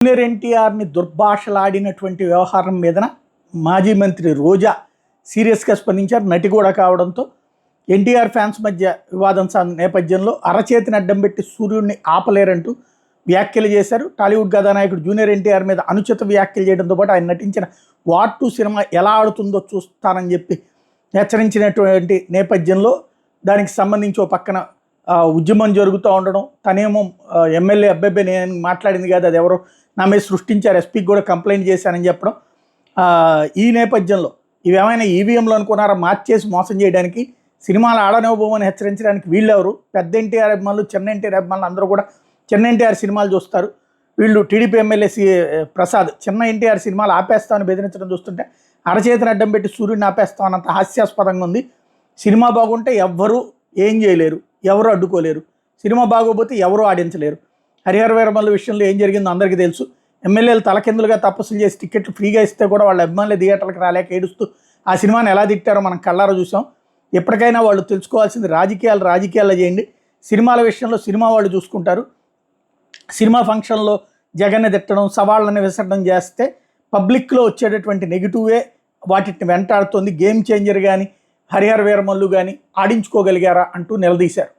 Junior ఎన్టీఆర్ని దుర్భాషలాడినటువంటి వ్యవహారం మీదన మాజీ మంత్రి రోజా సీరియస్గా స్పందించారు. నటి కూడా కావడంతో ఎన్టీఆర్ ఫ్యాన్స్ మధ్య వివాదం నేపథ్యంలో అరచేతిని అడ్డం పెట్టి సూర్యుడిని ఆపలేరంటూ వ్యాఖ్యలు చేశారు. టాలీవుడ్ కథానాయకుడు జూనియర్ ఎన్టీఆర్ మీద అనుచిత వ్యాఖ్యలు చేయడంతో పాటు ఆయన నటించిన వార్ 2 సినిమా ఎలా ఆడుతుందో చూస్తానని చెప్పి హెచ్చరించినటువంటి నేపథ్యంలో దానికి సంబంధించి ఓ పక్కన ఉద్యమం జరుగుతూ ఉండడం, తనేమో ఎమ్మెల్యే అబ్బాయి నేను మాట్లాడింది కాదు, అది ఎవరో నా మీద సృష్టించారు, ఎస్పీకి కూడా కంప్లైంట్ చేశానని చెప్పడం. ఈ నేపథ్యంలో ఇవేమైనా ఈవీఎంలు అనుకున్నారా మార్చేసి మోసం చేయడానికి, సినిమాలు ఆడనివ్వబోమని హెచ్చరించడానికి వీళ్ళెవరు? పెద్ద ఎన్టీఆర్ అభిమానులు, చిన్న ఎన్టీఆర్ అభిమానులు అందరూ కూడా చిన్న ఎన్టీఆర్ సినిమాలు చూస్తారు. వీళ్ళు టీడీపీ ఎమ్మెల్యే ప్రసాద్ చిన్న ఎన్టీఆర్ సినిమాలు ఆపేస్తామని బెదిరించడం చూస్తుంటే అరచేతిని అడ్డం పెట్టి సూర్యుడిని ఆపేస్తామన్నంత హాస్యాస్పదంగా ఉంది. సినిమా బాగుంటే ఎవ్వరూ ఏం చేయలేరు, ఎవరు అడ్డుకోలేరు. సినిమా బాగోపోతే ఎవరు ఆడించలేరు. హరిహర వీరమల్లు విషయంలో ఏం జరిగిందో అందరికీ తెలుసు. ఎమ్మెల్యేలు తలకిందులుగా తపస్సులు చేసి టికెట్లు ఫ్రీగా ఇస్తే కూడా వాళ్ళ అభిమానులు థియేటర్లకు రాలేక ఏడుస్తూ ఆ సినిమాని ఎలా తిట్టారో మనం కళ్ళారా చూసాం. ఎప్పటికైనా వాళ్ళు తెలుసుకోవాల్సింది రాజకీయాల్లో చేయండి. సినిమాల విషయంలో సినిమా వాళ్ళు చూసుకుంటారు. సినిమా ఫంక్షన్లో జగన్ని తిట్టడం, సవాళ్ళని విసరడం చేస్తే పబ్లిక్లో వచ్చేటటువంటి నెగిటివే వాటిని వెంటాడుతుంది. గేమ్ చేంజర్ కానీ హరిహర వీరమల్లు కానీ ఆడించుకోగలిగారా అంటూ నిలదీశారు.